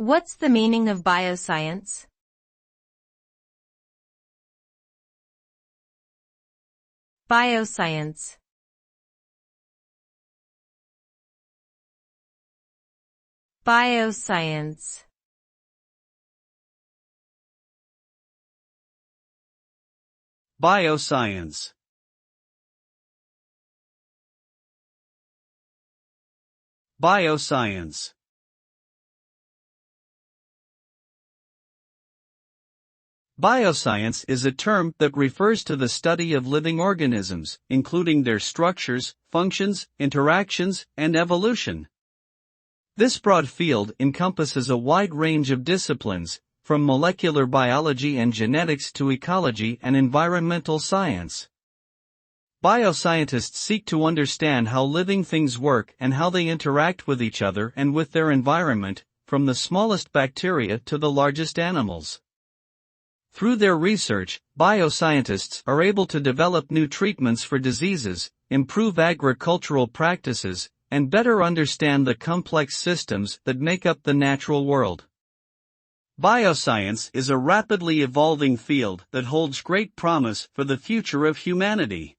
What's the meaning of bioscience? Bioscience. Bioscience. Bioscience. Bioscience. Bioscience is a term that refers to the study of living organisms, including their structures, functions, interactions, and evolution. This broad field encompasses a wide range of disciplines, from molecular biology and genetics to ecology and environmental science. Bioscientists seek to understand how living things work and how they interact with each other and with their environment, from the smallest bacteria to the largest animals. Through their research, bioscientists are able to develop new treatments for diseases, improve agricultural practices, and better understand the complex systems that make up the natural world. Bioscience is a rapidly evolving field that holds great promise for the future of humanity.